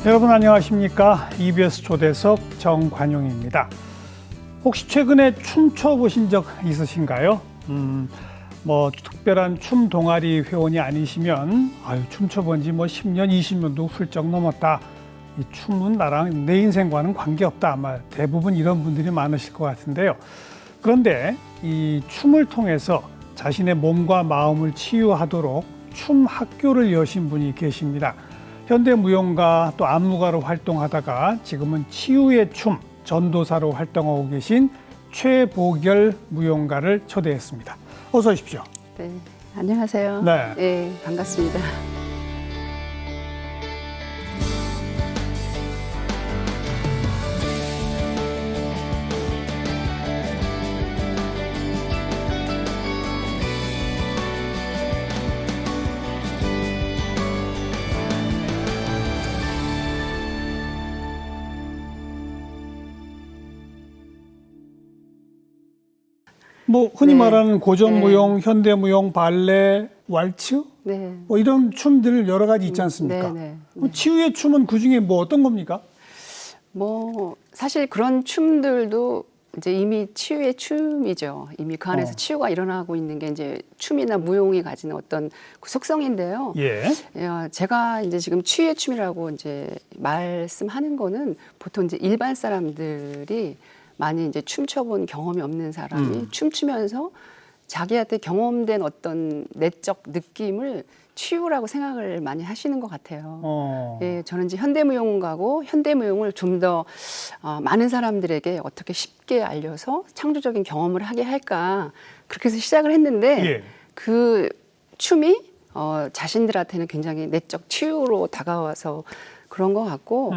여러분 안녕하십니까? EBS 초대석 정관용입니다. 혹시 최근에 춤춰 보신 적 있으신가요? 특별한 춤 동아리 회원이 아니시면 춤춰 본 지 10년, 20년도 훌쩍 넘었다. 이 춤은 나랑 내 인생과는 관계없다. 아마 대부분 이런 분들이 많으실 것 같은데요. 그런데 이 춤을 통해서 자신의 몸과 마음을 치유하도록 춤 학교를 여신 분이 계십니다. 현대무용가 또 안무가로 활동하다가 지금은 치유의 춤 전도사로 활동하고 계신 최보결 무용가를 초대했습니다. 어서 오십시오. 네, 안녕하세요. 네, 반갑습니다. 흔히 네. 말하는 고전무용, 현대무용, 발레, 왈츠 네. 이런 춤들 여러 가지 있지 않습니까? 그럼 치유의 춤은 그중에 어떤 겁니까? 사실 그런 춤들도 이제 이미 치유의 춤이죠. 이미 그 안에서 치유가 일어나고 있는 게 이제 춤이나 무용이 가지는 어떤 그 속성인데요. 예. 제가 이제 지금 치유의 춤이라고 이제 말씀하는 거는 보통 이제 일반 사람들이 많이 이제 춤춰본 경험이 없는 사람이 춤추면서 자기한테 경험된 어떤 내적 느낌을 치유라고 생각을 많이 하시는 것 같아요. 예, 저는 이제 현대무용가고 현대무용을 좀 더 많은 사람들에게 어떻게 쉽게 알려서 창조적인 경험을 하게 할까 그렇게 해서 시작을 했는데 예. 그 춤이 자신들한테는 굉장히 내적 치유로 다가와서 그런 것 같고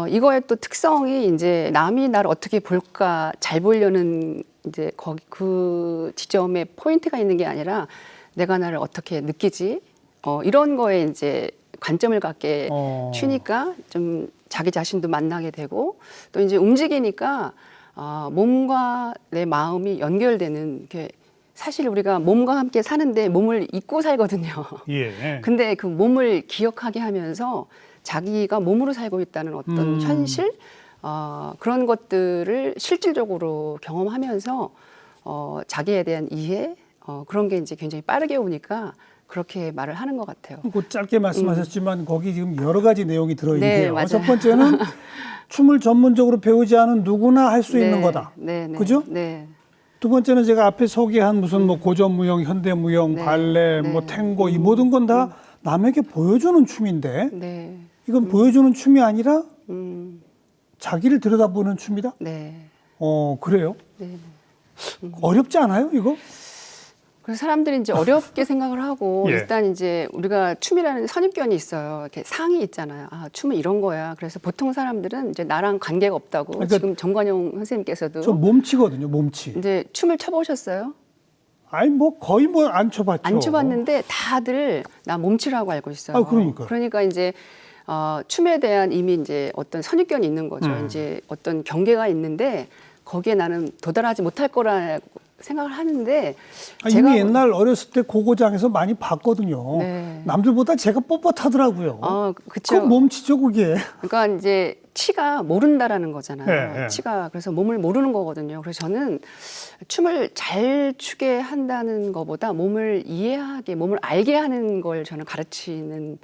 이거의 또 특성이 이제 남이 나를 어떻게 볼까 잘 보려는 이제 그 지점에 포인트가 있는 게 아니라 내가 나를 어떻게 느끼지 이런 거에 이제 관점을 갖게 추니까 좀 자기 자신도 만나게 되고 또 이제 움직이니까 몸과 내 마음이 연결되는 게 사실 우리가 몸과 함께 사는데 몸을 잊고 살거든요. 예. 근데 그 몸을 기억하게 하면서 자기가 몸으로 살고 있다는 어떤 현실 그런 것들을 실질적으로 경험하면서 자기에 대한 이해 그런 게 이제 굉장히 빠르게 오니까 그렇게 말을 하는 것 같아요. 짧게 말씀하셨지만 거기 지금 여러 가지 내용이 들어있는데요. 네, 맞아요. 첫 번째는 춤을 전문적으로 배우지 않은 누구나 할 수 있는 거다. 그죠? 네. 두 번째는 제가 앞에 소개한 무슨 고전무용, 현대무용, 발레, 탱고 이 모든 건 다 남에게 보여주는 춤인데 이건 보여주는 춤이 아니라 자기를 들여다보는 춤이다? 그래요? 어렵지 않아요, 이거? 그래서 사람들이 이제 어렵게 생각을 하고 일단 이제 우리가 춤이라는 선입견이 있어요. 이렇게 상이 있잖아요. 춤은 이런 거야. 그래서 보통 사람들은 이제 나랑 관계가 없다고. 그러니까 지금 정관용 선생님께서도 저 몸치거든요, 몸치. 이제 춤을 춰보셨어요? 거의 안 쳐봤죠. 안 쳐봤는데 다들 나 몸치라고 알고 있어요. 그러니까 이제 춤에 대한 이미 이제 어떤 선입견이 있는 거죠. 이제 어떤 경계가 있는데 거기에 나는 도달하지 못할 거라고 생각을 하는데 제가 이미 옛날 어렸을 때 고고장에서 많이 봤거든요. 남들보다 제가 뻣뻣하더라고요. 그쵸. 그 몸치죠, 그게. 그러니까 이제 치가 모른다라는 거잖아요. 치가 그래서 몸을 모르는 거거든요. 그래서 저는 춤을 잘 추게 한다는 것보다 몸을 이해하게, 몸을 알게 하는 걸 저는 가르치는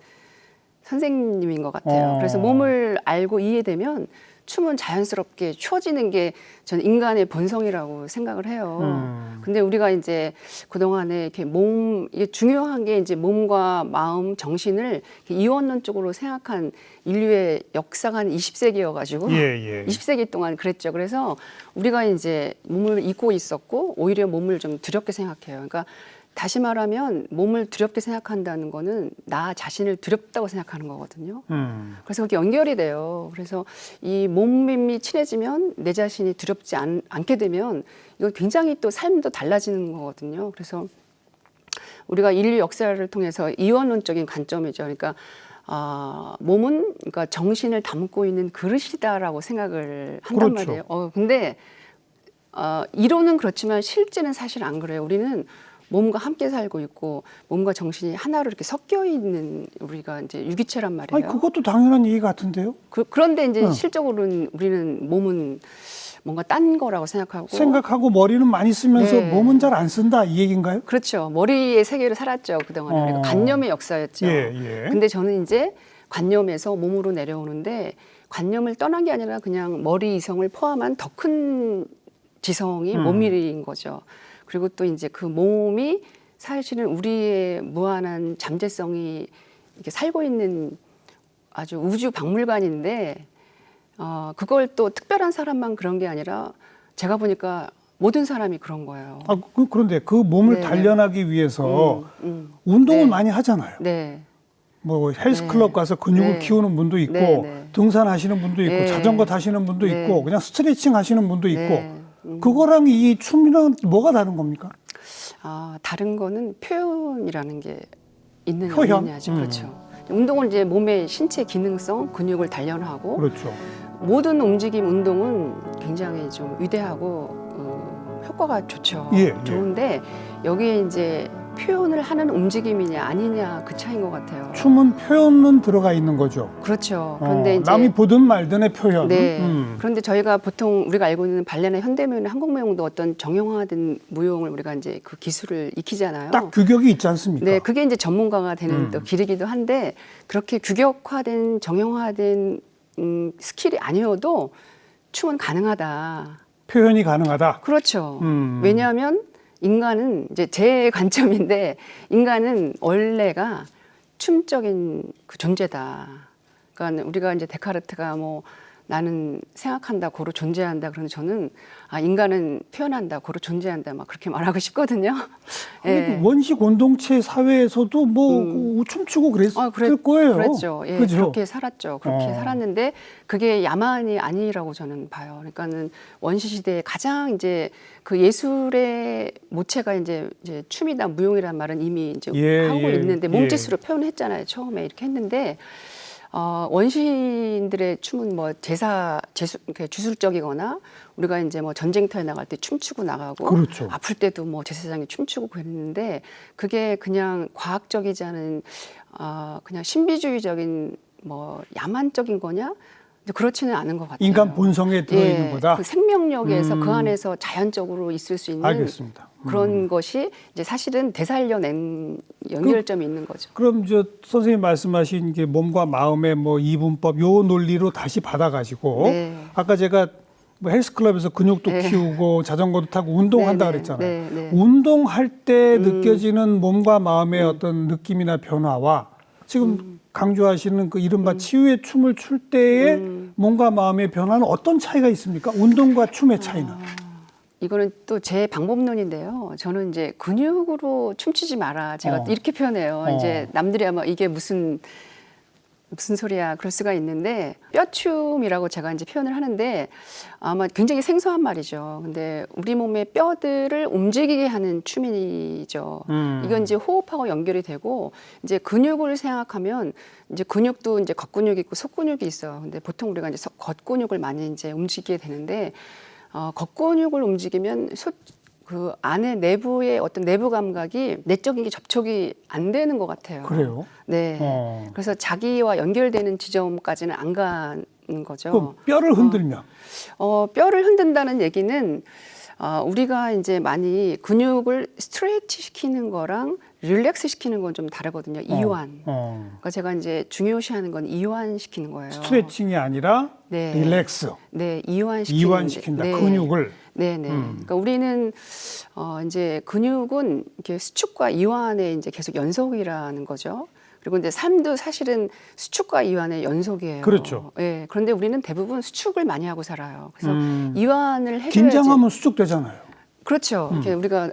선생님인 것 같아요. 그래서 몸을 알고 이해되면 춤은 자연스럽게 추어지는 게 저는 인간의 본성이라고 생각을 해요. 근데 우리가 이제 그동안에 이렇게 이게 중요한 게 이제 몸과 마음, 정신을 이원론적으로 생각한 인류의 역사가 한 20세기여가지고 20세기 동안 그랬죠. 그래서 우리가 이제 몸을 잊고 있었고 오히려 몸을 좀 두렵게 생각해요. 그러니까 다시 말하면 몸을 두렵게 생각한다는 거는 나 자신을 두렵다고 생각하는 거거든요. 그래서 그게 연결이 돼요. 그래서 이 몸이 친해지면 내 자신이 두렵지 않게 되면 이거 굉장히 또 삶도 달라지는 거거든요. 그래서 우리가 인류 역사를 통해서 이원론적인 관점이죠. 그러니까 몸은 그러니까 정신을 담고 있는 그릇이다라고 생각을 한단 말이에요. 근데 이론은 그렇지만 실제는 사실 안 그래요. 우리는 몸과 함께 살고 있고 몸과 정신이 하나로 이렇게 섞여 있는 우리가 이제 유기체란 말이에요. 아니 그것도 당연한 얘기 같은데요. 그런데 이제 실적으로는 우리는 몸은 뭔가 딴 거라고 생각하고 머리는 많이 쓰면서 네. 몸은 잘 안 쓴다 이 얘기인가요? 그렇죠. 머리의 세계를 살았죠. 그동안 우리가 관념의 역사였죠. 예. 근데 저는 이제 관념에서 몸으로 내려오는데 관념을 떠난 게 아니라 그냥 머리 이성을 포함한 더 큰 지성이 몸일인 거죠. 그리고 또 이제 그 몸이 사실은 우리의 무한한 잠재성이 이렇게 살고 있는 아주 우주 박물관인데 그걸 또 특별한 사람만 그런 게 아니라 제가 보니까 모든 사람이 그런 거예요. 그런데 그 몸을 네. 단련하기 위해서 운동을 네. 많이 하잖아요. 네. 뭐 헬스클럽 가서 근육을 네. 키우는 분도 있고 네. 등산하시는 분도 있고 네. 자전거 타시는 분도 네. 있고 그냥 스트레칭 하시는 분도 있고 네. 그거랑 이 춤이랑 뭐가 다른 겁니까? 다른 거는 표현이라는 게 있느냐 표현? 없느냐죠. 그렇죠. 운동은 이제 몸의 신체 기능성, 근육을 단련하고 그렇죠. 모든 움직임 운동은 굉장히 좀 위대하고 효과가 좋죠. 예. 좋은데 여기에 이제 표현을 하는 움직임이냐 아니냐 그 차이인 것 같아요. 춤은 표현은 들어가 있는 거죠. 그렇죠. 그런데 이제 남이 보든 말든의 표현. 네. 그런데 저희가 보통 우리가 알고 있는 발레나 현대무용, 한국무용도 어떤 정형화된 무용을 우리가 이제 그 기술을 익히잖아요. 딱 규격이 있지 않습니까? 네, 그게 이제 전문가가 되는 또 길이기도 한데 그렇게 규격화된 정형화된 스킬이 아니어도 춤은 가능하다. 표현이 가능하다. 그렇죠. 왜냐하면 인간은 이제 제 관점인데 인간은 원래가 춤적인 그 존재다. 그러니까 우리가 이제 데카르트가 뭐 나는 생각한다, 고로 존재한다. 그런데 저는 인간은 표현한다, 고로 존재한다. 막 그렇게 말하고 싶거든요. 예. 원시 공동체 사회에서도 뭐 춤추고 그랬을 거예요. 그랬죠. 예, 그죠? 그렇게 살았죠. 그렇게 살았는데 그게 야만이 아니라고 저는 봐요. 그러니까는 원시 시대에 가장 이제 그 예술의 모체가 이제 춤이다, 무용이라는 말은 이미 이제 하고 있는데 몸짓으로 표현했잖아요. 처음에 이렇게 했는데. 원시인들의 춤은 뭐 주술적이거나 우리가 이제 뭐 전쟁터에 나갈 때 춤추고 나가고 그렇죠. 아플 때도 뭐 제사장이 춤추고 그랬는데 그게 그냥 과학적이지 않은 그냥 신비주의적인 뭐 야만적인 거냐? 그렇지는 않은 것 같아요. 인간 본성에 들어있는 거다. 그 생명력에서 그 안에서 자연적으로 있을 수 있는 알겠습니다. 그런 것이 이제 사실은 되살려낸 연결점이 있는 거죠. 그럼 선생님 말씀하신 게 몸과 마음의 뭐 이분법 요 논리로 다시 받아가지고 네. 아까 제가 뭐 헬스클럽에서 근육도 네. 키우고 자전거도 타고 운동한다 그랬잖아요. 네. 운동할 때 느껴지는 몸과 마음의 어떤 느낌이나 변화와 지금 강조하시는 그 이른바 치유의 춤을 출 때의 몸과 마음의 변화는 어떤 차이가 있습니까? 운동과 춤의 차이는? 이거는 또 제 방법론인데요. 저는 이제 근육으로 춤추지 마라. 제가 이렇게 표현해요. 이제 남들이 아마 이게 무슨 소리야 그럴 수가 있는데 뼈춤이라고 제가 이제 표현을 하는데 아마 굉장히 생소한 말이죠. 근데 우리 몸의 뼈들을 움직이게 하는 춤이죠. 이건 이제 호흡하고 연결이 되고 이제 근육을 생각하면 이제 근육도 이제 겉근육이 있고 속근육이 있어요. 근데 보통 우리가 이제 겉근육을 많이 이제 움직이게 되는데 겉근육을 움직이면 그 안에 내부의 어떤 내부 감각이 내적인 게 접촉이 안 되는 것 같아요. 그래요? 네. 그래서 자기와 연결되는 지점까지는 안 가는 거죠. 그럼 뼈를 흔들면? 뼈를 흔든다는 얘기는 우리가 이제 많이 근육을 스트레치 시키는 거랑 릴렉스 시키는 건 좀 다르거든요. 이완. 그러니까 제가 이제 중요시하는 건 이완 시키는 거예요. 스트레칭이 아니라 네. 릴렉스. 네, 이완시키는. 이완시킨다. 네. 근육을. 네네. 그러니까 우리는 이제 근육은 이렇게 수축과 이완의 이제 계속 연속이라는 거죠. 그리고 이제 삶도 사실은 수축과 이완의 연속이에요. 그렇죠. 예. 그런데 우리는 대부분 수축을 많이 하고 살아요. 그래서 이완을 해줘야지. 긴장하면 수축되잖아요. 그렇죠. 이렇게 우리가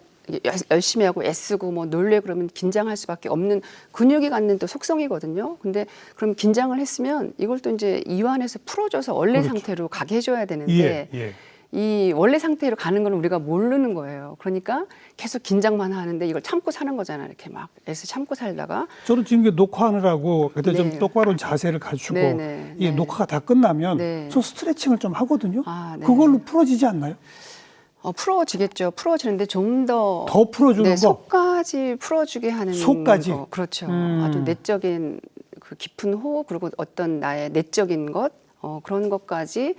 열심히 하고 애쓰고 뭐 놀래 그러면 긴장할 수밖에 없는 근육이 갖는 또 속성이거든요. 근데 그럼 긴장을 했으면 이걸 또 이제 이완해서 풀어줘서 원래 그렇죠. 상태로 가게 해줘야 되는데 이 원래 상태로 가는 건 우리가 모르는 거예요. 그러니까 계속 긴장만 하는데 이걸 참고 사는 거잖아요. 이렇게 막 애써 참고 살다가. 저는 지금 이게 녹화하느라고 그때 좀 네. 똑바로 자세를 갖추고 네. 이 녹화가 다 끝나면 네. 저 스트레칭을 좀 하거든요. 네. 그걸로 풀어지지 않나요? 풀어지겠죠. 풀어지는데 좀 더 풀어주는 거? 속까지 풀어주게 하는 속까지? 거. 그렇죠. 아주 내적인 그 깊은 호흡 그리고 어떤 나의 내적인 것 그런 것까지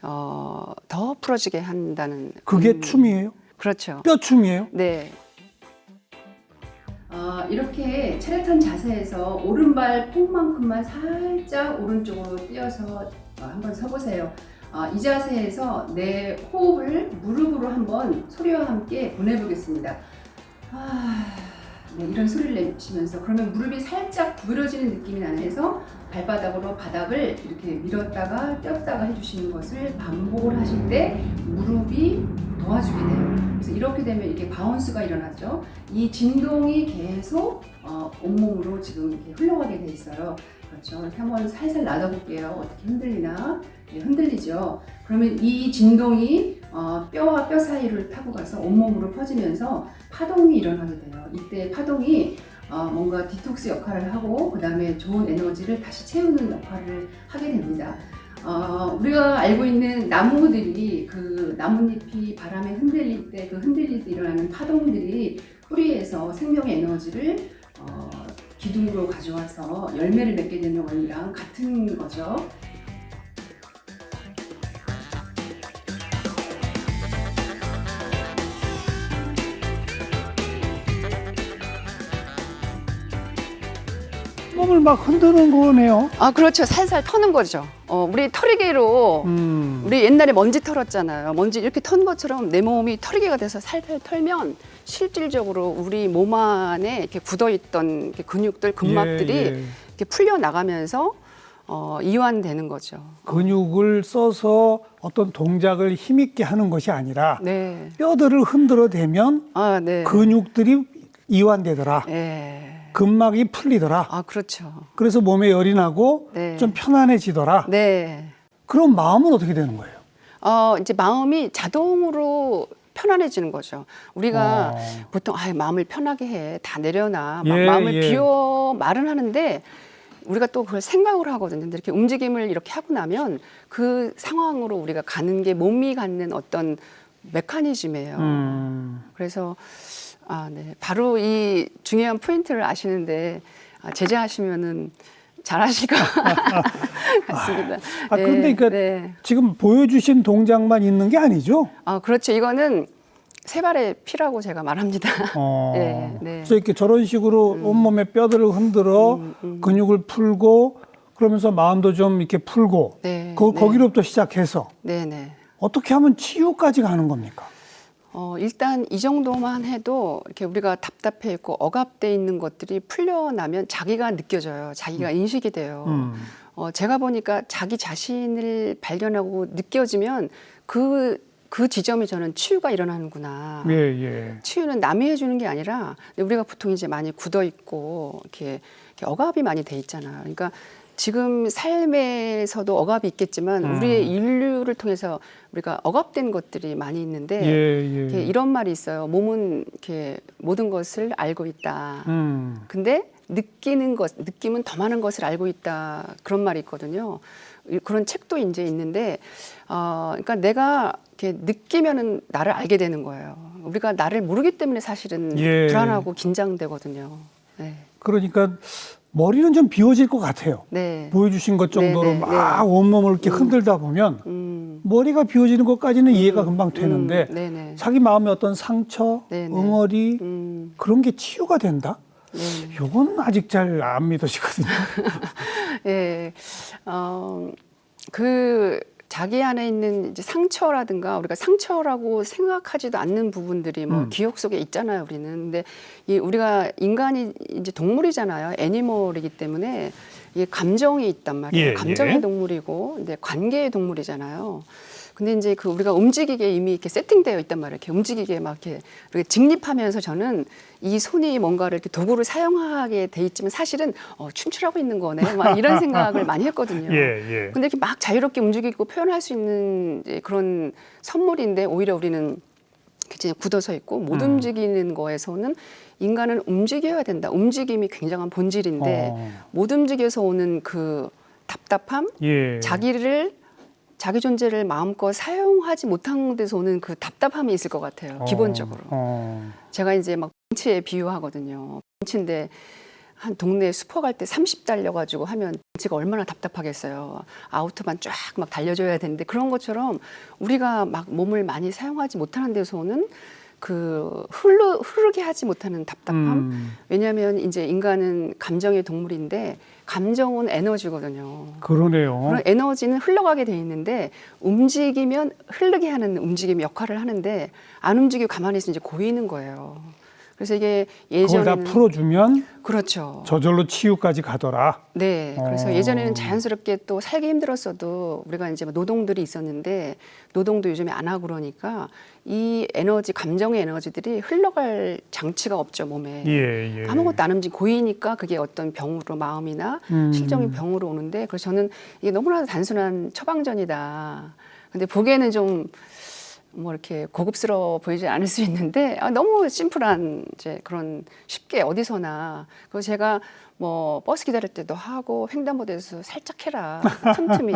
더 풀어주게 한다는. 그게 춤이에요? 그렇죠. 뼈춤이에요? 네. 이렇게 차렷한 자세에서 오른발 폭만큼만 살짝 오른쪽으로 띄어서 한번 서보세요. 이 자세에서 내 호흡을 무릎으로 한번 소리와 함께 보내보겠습니다. 네, 이런 소리를 내시면서 그러면 무릎이 살짝 구부러지는 느낌이 나면서 발바닥으로 바닥을 이렇게 밀었다가 떼었다가 해주시는 것을 반복을 하실 때 무릎이 도와주게 돼요. 그래서 이렇게 되면 이게 바운스가 일어나죠. 이 진동이 계속 온몸으로 지금 이렇게 흘러가게 돼 있어요. 그렇죠. 이렇게 한번 살살 놔둬볼게요. 어떻게 흔들리나? 네, 흔들리죠. 그러면 이 진동이 뼈와 뼈 사이를 타고 가서 온몸으로 퍼지면서 파동이 일어나게 돼요. 이때 파동이 뭔가 디톡스 역할을 하고 그 다음에 좋은 에너지를 다시 채우는 역할을 하게 됩니다. 우리가 알고 있는 나무들이 그 나뭇잎이 바람에 흔들릴 때 그 흔들릴 때 일어나는 파동들이 뿌리에서 생명의 에너지를 기둥으로 가져와서 열매를 맺게 되는 원리랑 같은 거죠. 몸을 막 흔드는 거네요. 그렇죠. 살살 터는 거죠. 우리 털이개로 우리 옛날에 먼지 털었잖아요. 먼지 이렇게 턴 것처럼 내 몸이 털이개가 돼서 살살 털면 실질적으로 우리 몸 안에 이렇게 굳어있던 이렇게 근육들, 근막들이 예. 이렇게 풀려 나가면서 이완되는 거죠. 근육을 써서 어떤 동작을 힘있게 하는 것이 아니라 네. 뼈들을 흔들어 대면 네. 근육들이 이완되더라. 네. 근막이 풀리더라. 그렇죠. 그래서 몸에 열이 나고 네. 좀 편안해지더라. 네. 그럼 마음은 어떻게 되는 거예요? 이제 마음이 자동으로 편안해지는 거죠. 우리가 보통 마음을 편하게 해. 다 내려놔. 막 예, 마음을 예. 비워 말은 하는데 우리가 또 그걸 생각을 하거든요. 근데 이렇게 움직임을 이렇게 하고 나면 그 상황으로 우리가 가는 게 몸이 갖는 어떤 메커니즘이에요. 그래서 네. 바로 이 중요한 포인트를 아시는데 제자하시면은 잘하실 것 같습니다. 그런데 그러니까 네. 지금 보여주신 동작만 있는 게 아니죠? 그렇죠. 이거는 세 발의 피라고 제가 말합니다. 네, 네. 그래서 이렇게 저런 식으로 온몸의 뼈들을 흔들어 근육을 풀고 그러면서 마음도 좀 이렇게 풀고 네, 네. 거기로부터 시작해서 네네. 어떻게 하면 치유까지 가는 겁니까? 일단 이 정도만 해도 이렇게 우리가 답답해 있고 억압돼 있는 것들이 풀려나면 자기가 느껴져요. 자기가 인식이 돼요. 제가 보니까 자기 자신을 발견하고 느껴지면 그 지점에 저는 치유가 일어나는구나. 예. 치유는 남이 해주는 게 아니라 우리가 보통 이제 많이 굳어 있고 이렇게 억압이 많이 돼 있잖아요. 그러니까 지금 삶에서도 억압이 있겠지만 우리의 인류를 통해서 우리가 억압된 것들이 많이 있는데 이렇게 이런 말이 있어요. 몸은 이렇게 모든 것을 알고 있다. 근데 느낌은 더 많은 것을 알고 있다. 그런 말이 있거든요. 그런 책도 이제 있는데, 그러니까 내가 이렇게 느끼면은 나를 알게 되는 거예요. 우리가 나를 모르기 때문에 사실은 불안하고 긴장되거든요. 네. 그러니까 머리는 좀 비워질 것 같아요. 네. 보여주신 것 정도로 네, 네, 막 온몸을 이렇게 흔들다 보면 머리가 비워지는 것까지는 이해가 금방 되는데 네네. 자기 마음의 어떤 상처, 네네. 응어리 그런 게 치유가 된다? 네. 요건 아직 잘 안 믿어지거든요. 예. 자기 안에 있는 이제 상처라든가 우리가 상처라고 생각하지도 않는 부분들이 기억 속에 있잖아요, 우리는. 근데 우리가 인간이 이제 동물이잖아요. 애니멀이기 때문에 이 감정이 있단 말이에요. 감정의 동물이고, 근데 관계의 동물이잖아요. 근데 이제 우리가 움직이게 이미 이렇게 세팅되어 있단 말이에요. 이렇게 움직이게 막 이렇게 직립하면서 저는 이 손이 뭔가를 이렇게 도구를 사용하게 돼 있지만 사실은 춤추라고 있는 거네. 막 이런 생각을 많이 했거든요. 근데 이렇게 막 자유롭게 움직이고 표현할 수 있는 이제 그런 선물인데 오히려 우리는 이제 굳어서 있고 못 움직이는 거에서는 인간은 움직여야 된다. 움직임이 굉장한 본질인데 못 움직여서 오는 그 답답함, 자기 존재를 마음껏 사용하지 못한 데서 오는 그 답답함이 있을 것 같아요. 기본적으로. 제가 이제 막 벤치에 비유하거든요. 벤치인데 한 동네 슈퍼 갈 때 30 달려가지고 하면 벤치가 얼마나 답답하겠어요. 아우터만 쫙 막 달려줘야 되는데 그런 것처럼 우리가 막 몸을 많이 사용하지 못하는 데서는 그 흐르게 하지 못하는 답답함. 왜냐하면 이제 인간은 감정의 동물인데 감정은 에너지거든요. 그러네요. 그런 에너지는 흘러가게 돼 있는데 움직이면 흐르게 하는 움직임 역할을 하는데 안 움직이고 가만히 있으면 이제 고이는 거예요. 그래서 이게 그걸 예전에는 다 풀어주면 그렇죠. 저절로 치유까지 가더라. 네. 그래서 어. 예전에는 자연스럽게 또 살기 힘들었어도 우리가 이제 노동들이 있었는데 노동도 요즘에 안 하고 그러니까 이 에너지, 감정의 에너지들이 흘러갈 장치가 없죠, 몸에. 예, 예. 아무것도 안 움직이고 고이니까 그게 어떤 병으로 마음이나 실정이 병으로 오는데 그래서 저는 이게 너무나 단순한 처방전이다. 근데 보기에는 좀 뭐 이렇게 고급스러워 보이지 않을 수 있는데 너무 심플한 이제 그런 쉽게 어디서나 그리고 제가 뭐 버스 기다릴 때도 하고 횡단보도에서 살짝 해라 틈틈이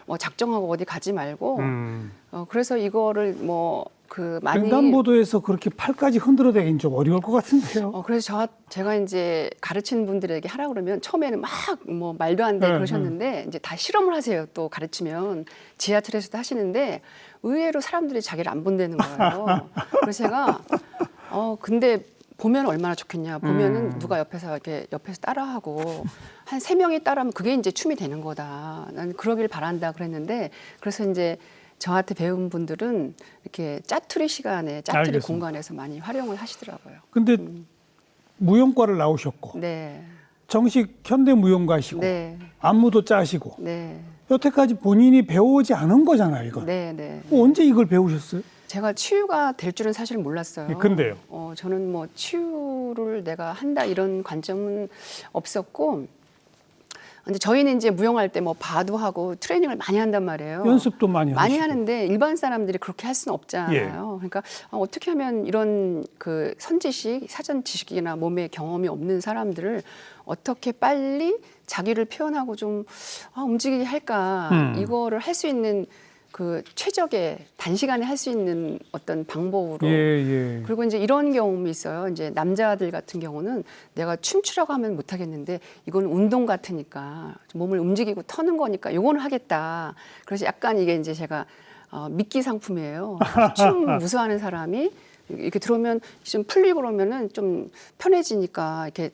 뭐 작정하고 어디 가지 말고 그래서 이거를 뭐 그 많이 횡단보도에서 그렇게 팔까지 흔들어대긴 좀 어려울 것 같은데요. 그래서 제가 이제 가르치는 분들에게 하라 그러면 처음에는 막 뭐 말도 안 돼 그러셨는데 이제 다 실험을 하세요. 또 가르치면 지하철에서도 하시는데 의외로 사람들이 자기를 안 본다는 거예요. 그래서 제가 근데 보면 얼마나 좋겠냐. 보면은 누가 옆에서 이렇게 옆에서 따라하고 한 3명이 따라하면 그게 이제 춤이 되는 거다. 난 그러길 바란다 그랬는데 그래서 이제 저한테 배운 분들은 이렇게 짜투리 시간에 짜투리 알겠습니다. 공간에서 많이 활용을 하시더라고요. 근데 무용과를 나오셨고 네, 정식 현대 무용가시고 네, 안무도 짜시고 네, 여태까지 본인이 배우지 않은 거잖아요, 이건. 네, 네. 언제 이걸 배우셨어요? 제가 치유가 될 줄은 사실 몰랐어요. 예, 근데요. 저는 뭐 치유를 내가 한다 이런 관점은 없었고, 근데 저희는 이제 무용할 때 뭐 바도 하고 트레이닝을 많이 한단 말이에요. 연습도 많이 하시고. 하는데 일반 사람들이 그렇게 할 수는 없잖아요. 그러니까 어떻게 하면 이런 그 선지식, 사전 지식이나 몸의 경험이 없는 사람들을 어떻게 빨리 자기를 표현하고 좀 움직이게 할까 이거를 할 수 있는 그 최적의 단시간에 할 수 있는 어떤 방법으로 예. 그리고 이제 이런 경험이 있어요. 이제 남자들 같은 경우는 내가 춤추라고 하면 못 하겠는데 이건 운동 같으니까 몸을 움직이고 터는 거니까 요거는 하겠다. 그래서 약간 이게 이제 제가 미끼 상품이에요. 춤 무서워하는 사람이 이렇게 들어오면 좀 풀리고 그러면은 좀 편해지니까 이렇게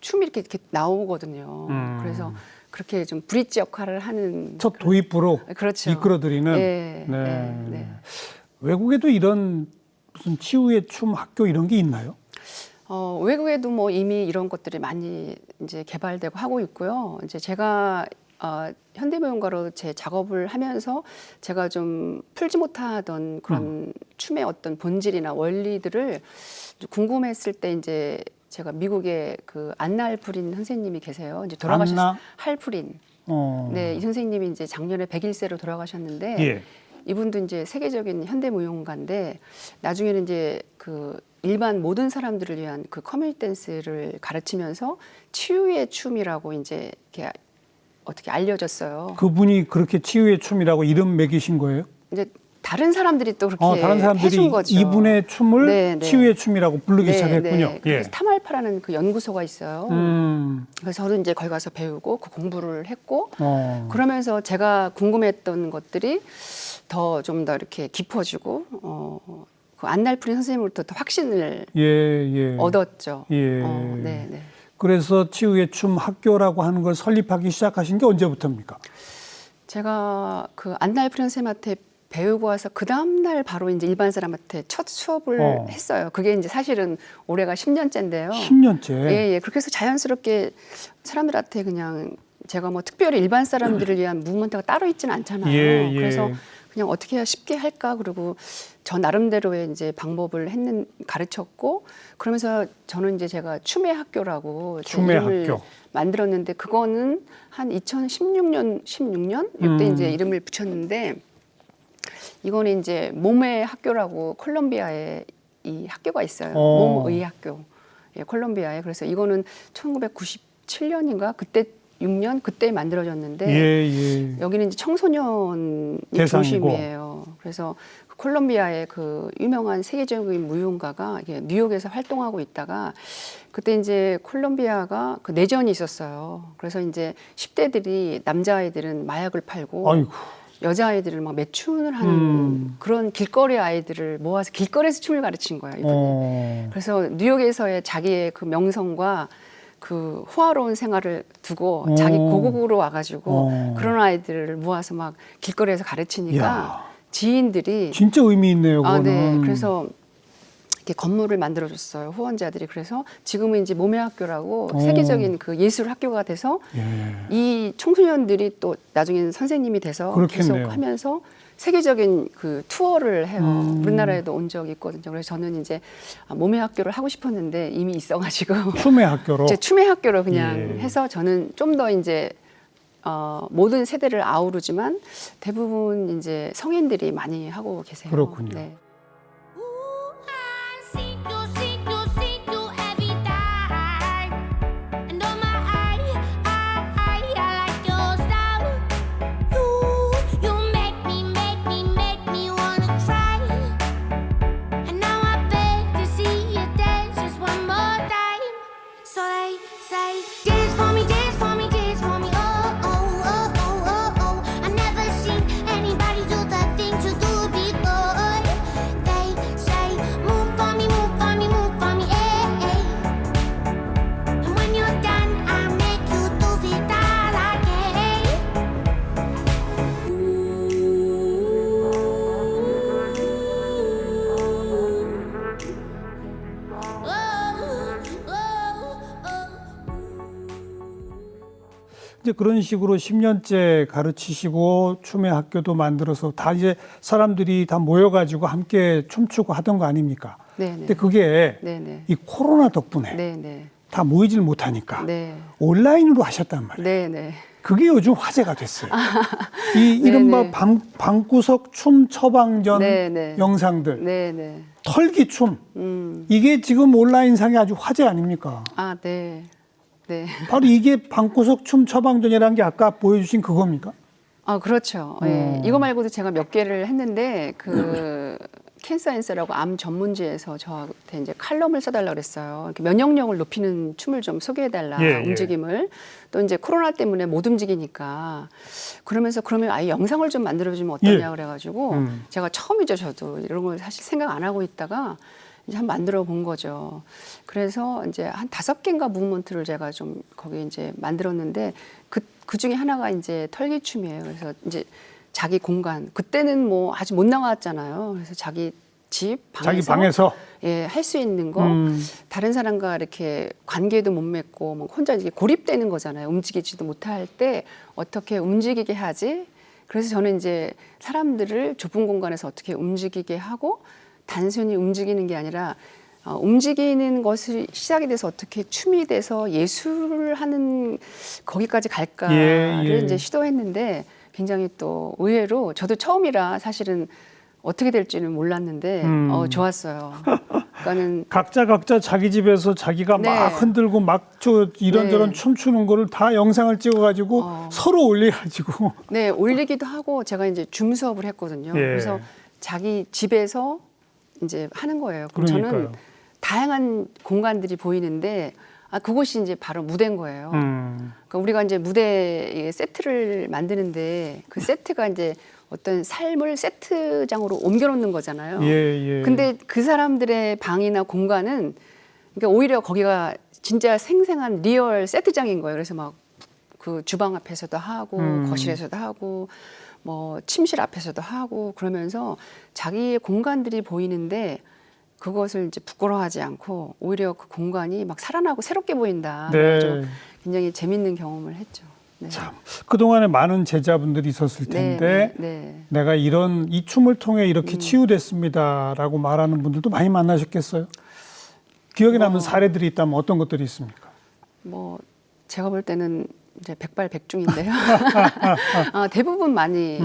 춤이 이렇게 나오거든요. 그래서 그렇게 좀 브릿지 역할을 하는 첫 도입부로 그렇죠. 이끌어드리는. 네. 외국에도 이런 무슨 치유의 춤 학교 이런 게 있나요? 외국에도 뭐 이미 이런 것들이 많이 이제 개발되고 하고 있고요. 이제 제가 현대무용가로 제 작업을 하면서 제가 좀 풀지 못하던 그런 춤의 어떤 본질이나 원리들을 궁금했을 때 이제 제가 미국에 그 안나 할프린 선생님이 계세요. 이제 돌아가셨어요. 할프린. 네, 이 선생님이 이제 작년에 101세로 돌아가셨는데 예. 이분도 이제 세계적인 현대무용가인데 나중에는 이제 그 일반 모든 사람들을 위한 그 커뮤니티 댄스를 가르치면서 치유의 춤이라고 이제 이렇게 어떻게 알려졌어요. 그분이 그렇게 치유의 춤이라고 이름 매기신 거예요? 이제 다른 사람들이 또 그렇게 다른 사람들이 해준 거죠. 이분의 춤을 치유의 춤이라고 부르기 시작했군요. 네. 그래서 타말파라는 그 연구소가 있어요. 그래서 저도 이제 거기 가서 배우고 그 공부를 했고 그러면서 제가 궁금했던 것들이 좀 더 이렇게 깊어지고 그 안날프린 선생님으로부터 더 확신을 얻었죠. 네. 그래서 치유의 춤 학교라고 하는 걸 설립하기 시작하신 게 언제부터입니까? 제가 그 안날프린 선생님한테 배우고 와서 그 다음날 바로 이제 일반 사람한테 첫 수업을 했어요. 그게 이제 사실은 올해가 10년째인데요. 10년째? 예. 그렇게 해서 자연스럽게 사람들한테 그냥 제가 뭐 특별히 일반 사람들을 위한 무브먼트가 따로 있지는 않잖아요. 그래서 그냥 어떻게 해야 쉽게 할까? 그리고 저 나름대로의 이제 방법을 가르쳤고 그러면서 저는 이제 제가 춤의 학교라고 춤의 이름을 학교. 만들었는데 그거는 한 2016년 이때 이제 이름을 붙였는데 이거는 이제 몸의 학교라고 콜롬비아에 이 학교가 있어요. 몸의 학교. 예, 콜롬비아에. 그래서 이거는 1997년인가 그때 6년 그때 만들어졌는데 여기는 이제 청소년이 대상이고. 중심이에요. 그래서 콜롬비아의 그 유명한 세계적인 무용가가 이게 뉴욕에서 활동하고 있다가 그때 이제 콜롬비아가 그 내전이 있었어요. 그래서 이제 10대들이 남자아이들은 마약을 팔고 아이고. 여자아이들을 막 매춘을 하는 그런 길거리 아이들을 모아서 길거리에서 춤을 가르친 거예요, 이분이. 그래서 뉴욕에서의 자기의 그 명성과 그 호화로운 생활을 두고 자기 고국으로 와가지고 그런 아이들을 모아서 막 길거리에서 가르치니까 야. 지인들이 진짜 의미 있네요. 아, 네. 그거는. 그래서 이렇게 건물을 만들어줬어요. 후원자들이. 그래서 지금은 이제 몸의 학교라고 세계적인 그 예술 학교가 돼서 예. 이 청소년들이 또 나중에는 선생님이 돼서 그렇겠네요. 계속 하면서 세계적인 그 투어를 해요. 우리나라에도 온 적이 있거든요. 그래서 저는 이제 몸의 학교를 하고 싶었는데 이미 있어가지고 춤의 학교로. 이제 춤의 학교로 그냥 예. 해서 저는 좀 더 이제 모든 세대를 아우르지만 대부분 이제 성인들이 많이 하고 계세요. 그렇군요. 네. 이제 그런 식으로 10년째 가르치시고 춤의 학교도 만들어서 다 이제 사람들이 다 모여가지고 함께 춤추고 하던 거 아닙니까? 네네. 근데 그게 네네. 이 코로나 덕분에 네네. 다 모이질 못하니까 네. 온라인으로 하셨단 말이에요. 네네. 그게 요즘 화제가 됐어요. 이 이른바 네네. 방구석 춤 처방전 네네. 영상들, 네네. 털기 춤, 이게 지금 온라인상에 아주 화제 아닙니까? 아, 네. 네. 바로 이게 방구석 춤 처방전이라는 게 아까 보여주신 그겁니까? 아, 그렇죠. 예. 이거 말고도 제가 몇 개를 했는데 그 캔서 앤서라고 암 전문지에서 저한테 이제 칼럼을 써달라 그랬어요. 이렇게 면역력을 높이는 춤을 좀 소개해달라, 예, 예. 움직임을. 또 이제 코로나 때문에 못 움직이니까 그러면서 그러면 아예 영상을 좀 만들어주면 어떠냐 예. 그래가지고 제가 처음이죠, 저도 이런 걸 사실 생각 안 하고 있다가 이제 한번 만들어 본 거죠. 그래서 이제 한 5개인가 무브먼트를 제가 좀 거기 이제 만들었는데 그 중에 하나가 이제 털기 춤이에요. 그래서 이제 자기 공간, 그때는 뭐 아직 못 나왔잖아요. 그래서 자기 집 방에서, 자기 방에서 예, 할 수 있는 거 다른 사람과 이렇게 관계도 못 맺고 뭐 혼자 이게 고립되는 거잖아요. 움직이지도 못할 때 어떻게 움직이게 하지? 그래서 저는 이제 사람들을 좁은 공간에서 어떻게 움직이게 하고 단순히 움직이는 게 아니라 움직이는 것이 시작이 돼서 어떻게 춤이 돼서 예술을 하는 거기까지 갈까를 예. 이제 시도했는데 굉장히 또 의외로 저도 처음이라 사실은 어떻게 될지는 몰랐는데 좋았어요. 그러니까는 각자 자기 집에서 자기가 네. 막 흔들고 막 이런저런 네. 춤추는 거를 다 영상을 찍어가지고 서로 올려가지고 네, 올리기도 하고 제가 이제 줌 수업을 했거든요. 예. 그래서 자기 집에서 이제 하는 거예요. 그럼 저는 그러니까요. 다양한 공간들이 보이는데 그곳이 이제 바로 무대인 거예요. 그러니까 우리가 이제 무대 세트를 만드는데 그 세트가 이제 어떤 삶을 세트장으로 옮겨놓는 거잖아요. 예. 근데 그 사람들의 방이나 공간은 그러니까 오히려 거기가 진짜 생생한 리얼 세트장인 거예요. 그래서 막 그 주방 앞에서도 하고 거실에서도 하고 뭐 침실 앞에서도 하고 그러면서 자기의 공간들이 보이는데 그것을 이제 부끄러워하지 않고 오히려 그 공간이 막 살아나고 새롭게 보인다. 네. 그래서 굉장히 재밌는 경험을 했죠. 네. 참 그동안에 많은 제자분들이 있었을 텐데 네. 내가 이 춤을 통해 이렇게 치유됐습니다라고 말하는 분들도 많이 만나셨겠어요? 기억에 남는 사례들이 있다면 어떤 것들이 있습니까? 뭐 제가 볼 때는 이제 백발백중인데요. 대부분 많이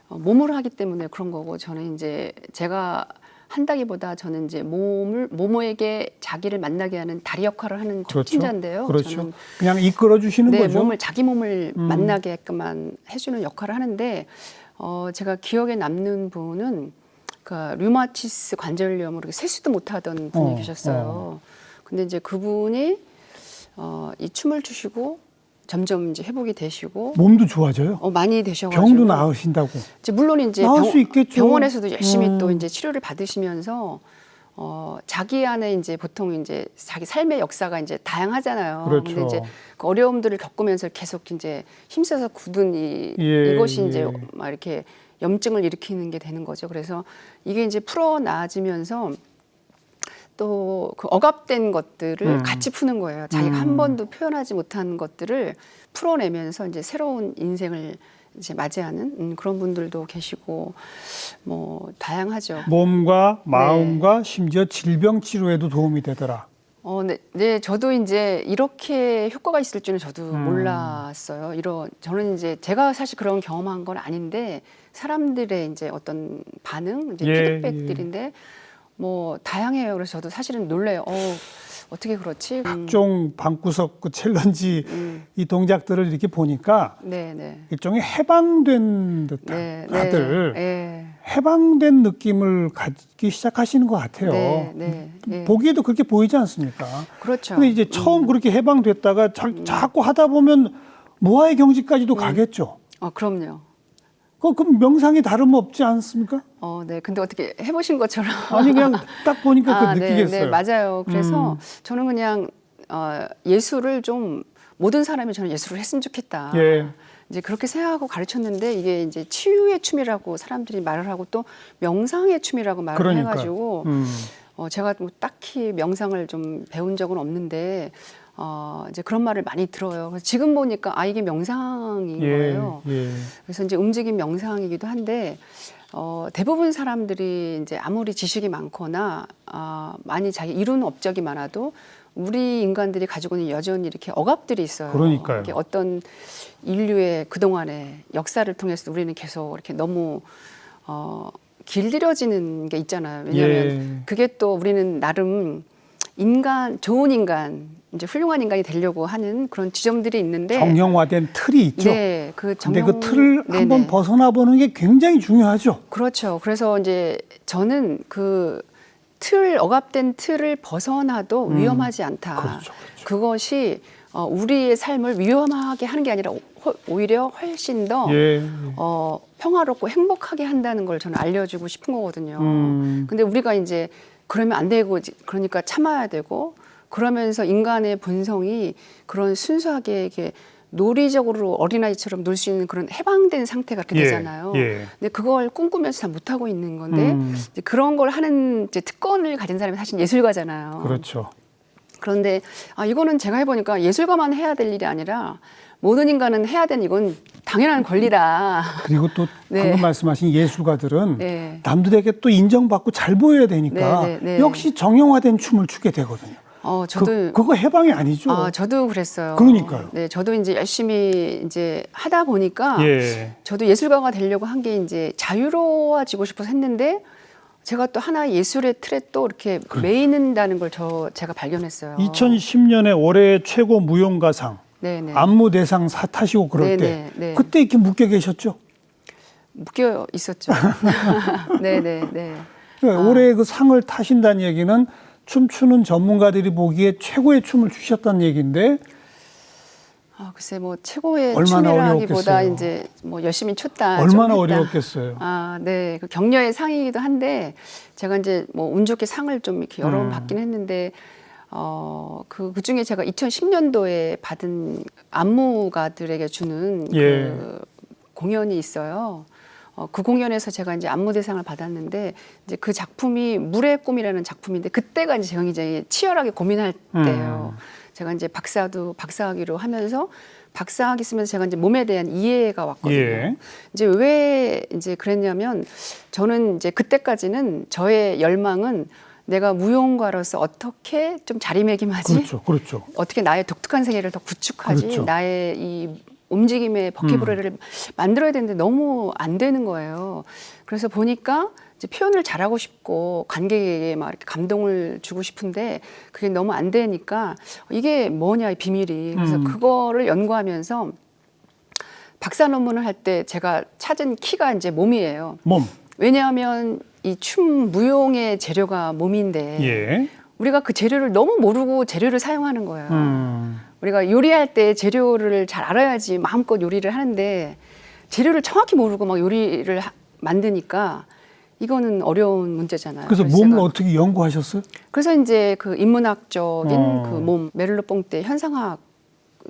몸으로 하기 때문에 그런 거고 저는 이제 제가 한다기보다 저는 이제 모모에게 자기를 만나게 하는 다리 역할을 하는 촉진자인데요. 그렇죠. 저는 그냥 이끌어 주시는 네, 거죠. 자기 몸을 만나게끔만 해주는 역할을 하는데 제가 기억에 남는 분은 그 류마티스 관절염으로 세수도 못하던 분이 계셨어요. 근데 이제 그분이 이 춤을 추시고 점점 이제 회복이 되시고 몸도 좋아져요. 많이 되셔가지고 병도 나으신다고. 이제 물론 이제 나을 수 있겠죠. 병원에서도 열심히 또 이제 치료를 받으시면서 자기 안에 이제 보통 이제 자기 삶의 역사가 이제 다양하잖아요. 그렇죠. 근데 이제 그 어려움들을 겪으면서 계속 이제 힘써서 굳은 예, 이것이 예. 이제 막 이렇게 염증을 일으키는 게 되는 거죠. 그래서 이게 이제 풀어 나아지면서 또 그 억압된 것들을 같이 푸는 거예요. 자기가 한 번도 표현하지 못한 것들을 풀어내면서 이제 새로운 인생을 이제 맞이하는 그런 분들도 계시고 뭐 다양하죠. 몸과 마음과 심지어 질병 치료에도 도움이 되더라. 네, 저도 이제 이렇게 효과가 있을 줄은 저도 몰랐어요. 저는 이제 제가 사실 그런 경험한 건 아닌데 사람들의 이제 어떤 반응, 이제 피드백들인데 뭐 다양해요. 그래서 저도 사실은 놀래요. 어떻게 그렇지? 각종 방구석 그 챌린지 이 동작들을 이렇게 보니까 네. 일종의 해방된 듯한 다들 네. 해방된 느낌을 갖기 시작하시는 것 같아요. 네. 보기에도 그렇게 보이지 않습니까? 그렇죠. 근데 이제 처음 그렇게 해방됐다가 자꾸 하다 보면 모아의 경지까지도 가겠죠. 그럼요. 그럼 명상이 다름없지 않습니까? 네. 근데 어떻게 해보신 것처럼. 아니 그냥 딱 보니까 느끼겠어요. 네, 맞아요. 그래서 저는 그냥 예술을 좀 모든 사람이 저는 예술을 했으면 좋겠다. 예. 이제 그렇게 생각하고 가르쳤는데 이게 이제 치유의 춤이라고 사람들이 말을 하고 또 명상의 춤이라고 말을 그러니까요. 해가지고 제가 뭐 딱히 명상을 좀 배운 적은 없는데 이제 그런 말을 많이 들어요. 그래서 지금 보니까 이게 명상인 거예요. 그래서 이제 움직임 명상이기도 한데 대부분 사람들이 이제 아무리 지식이 많거나 많이 자기 이룬 업적이 많아도 우리 인간들이 가지고 있는 여전히 이렇게 억압들이 있어요. 그러니까요. 이렇게 어떤 인류의 그동안의 역사를 통해서 우리는 계속 이렇게 너무 길들여지는 게 있잖아요. 왜냐하면 그게 또 우리는 나름 좋은 인간, 이제 훌륭한 인간이 되려고 하는 그런 지점들이 있는데 정형화된 틀이 있죠. 네, 근데 그 틀을 한번 벗어나 보는 게 굉장히 중요하죠. 그렇죠. 그래서 이제 저는 그 억압된 틀을 벗어나도 위험하지 않다. 그렇죠. 그것이 우리의 삶을 위험하게 하는 게 아니라 오히려 훨씬 더 평화롭고 행복하게 한다는 걸 저는 알려주고 싶은 거거든요. 근데 우리가 이제 그러면 안 되고 그러니까 참아야 되고 그러면서 인간의 본성이 그런 순수하게 이렇게 놀이적으로 어린아이처럼 놀 수 있는 그런 해방된 상태가 그렇게 되잖아요. 근데 그걸 꿈꾸면서 잘 못하고 있는 건데 이제 그런 걸 하는 이제 특권을 가진 사람이 사실 예술가잖아요. 그렇죠. 그런데 이거는 제가 해보니까 예술가만 해야 될 일이 아니라 모든 인간은 해야 되는 이건 당연한 권리다. 그리고 또 방금 말씀하신 예술가들은 남들에게 또 인정받고 잘 보여야 되니까 역시 정형화된 춤을 추게 되거든요. 저도 그거 해방이 아니죠. 저도 그랬어요. 그러니까요. 네, 저도 이제 열심히 이제 하다 보니까 저도 예술가가 되려고 한 게 이제 자유로워지고 싶어서 했는데 제가 또 하나의 예술의 틀에 또 이렇게 매이는다는 걸 제가 발견했어요. 2010년에 올해 최고 무용가상 안무대상 타시고 그럴 때 그때 이렇게 묶여 계셨죠? 묶여 있었죠. 네네. 올해 그 상을 타신다는 얘기는 춤추는 전문가들이 보기에 최고의 춤을 추셨다는 얘기인데 글쎄 뭐 최고의 얼마나 춤이라기보다 어려웠겠어요. 이제 뭐 열심히 췄다. 얼마나 어려웠겠어요. 네. 그 격려의 상이기도 한데 제가 이제 뭐 운 좋게 상을 좀 이렇게 여러 번 받긴 했는데 그 중에 제가 2010년도에 받은 안무가들에게 주는 그 공연이 있어요. 그 공연에서 제가 이제 안무대상을 받았는데 이제 그 작품이 물의 꿈이라는 작품인데 그때가 이제 제가 굉장히 치열하게 고민할 때예요. 제가 이제 박사학위로 하면서 박사학위 쓰면서 제가 이제 몸에 대한 이해가 왔거든요. 이제 왜 이제 그랬냐면 저는 이제 그때까지는 저의 열망은 내가 무용가로서 어떻게 좀 자리매김하지? 그렇죠. 어떻게 나의 독특한 세계를 더 구축하지? 나의 이 움직임의 버킷브레를 만들어야 되는데 너무 안 되는 거예요. 그래서 보니까 이제 표현을 잘하고 싶고 관객에게 막 이렇게 감동을 주고 싶은데 그게 너무 안 되니까 이게 뭐냐 이 비밀이. 그래서 그거를 연구하면서 박사 논문을 할 때 제가 찾은 키가 이제 몸이에요. 몸. 왜냐하면 이 춤 무용의 재료가 몸인데 예. 우리가 그 재료를 너무 모르고 재료를 사용하는 거예요. 우리가 요리할 때 재료를 잘 알아야지 마음껏 요리를 하는데 재료를 정확히 모르고 막 요리를 만드니까 이거는 어려운 문제잖아요. 그래서 그래서 몸을 제가 어떻게 연구하셨어요? 그래서 이제 그 인문학적인 어. 그 몸, 메를로 뽕떼 현상학,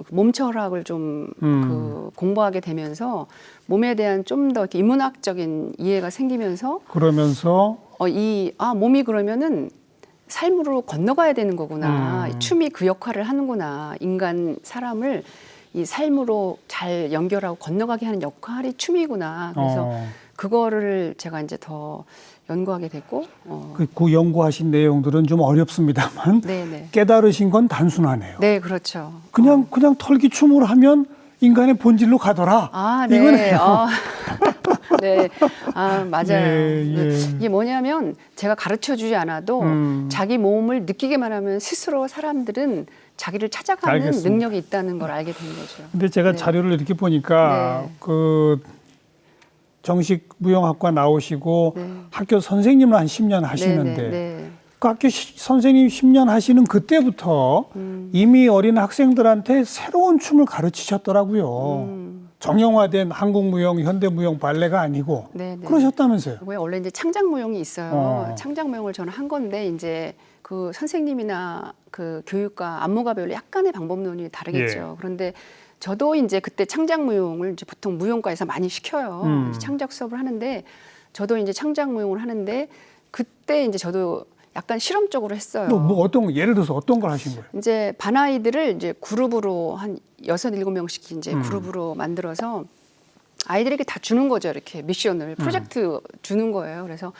몸철학을 좀 그 공부하게 되면서 몸에 대한 좀 더 인문학적인 이해가 생기면서 그러면서 몸이 그러면은 삶으로 건너가야 되는 거구나. 춤이 그 역할을 하는구나. 인간 사람을 이 삶으로 잘 연결하고 건너가게 하는 역할이 춤이구나. 그래서 그거를 제가 이제 더 연구하게 됐고. 그 연구하신 내용들은 좀 어렵습니다만 네네. 깨달으신 건 단순하네요. 네, 그렇죠. 그냥 털기 춤을 하면 인간의 본질로 가더라. 아, 네. 이거네요. 네. 아, 맞아요. 예, 예. 이게 뭐냐면 제가 가르쳐 주지 않아도 자기 몸을 느끼기만 하면 스스로 사람들은 자기를 찾아가는 알겠습니다. 능력이 있다는 걸 알게 된 거죠. 근데 제가 네. 자료를 이렇게 보니까 네. 그 정식 무용학과 나오시고 네. 학교 선생님을 한 10년 하시는데 네. 그 학교 선생님 10년 하시는 그때부터 이미 어린 학생들한테 새로운 춤을 가르치셨더라고요. 정형화된 한국무용, 현대무용, 발레가 아니고 네. 그러셨다면서요. 왜 원래 이제 창작무용이 있어요. 어. 창작무용을 저는 한 건데 이제 그 선생님이나 그 교육과 안무가별로 약간의 방법론이 다르겠죠. 예. 그런데 저도 이제 그때 창작무용을 이제 보통 무용과에서 많이 시켜요. 창작 수업을 하는데 저도 이제 창작무용을 하는데 그때 이제 저도 약간 실험적으로 했어요. 뭐 어떤 거, 예를 들어서 어떤 걸 하신 거예요? 이제 반 아이들을 이제 그룹으로 한 6-7명씩 이제 그룹으로 만들어서 아이들에게 다 주는 거죠. 이렇게 미션을 프로젝트 주는 거예요. 그래서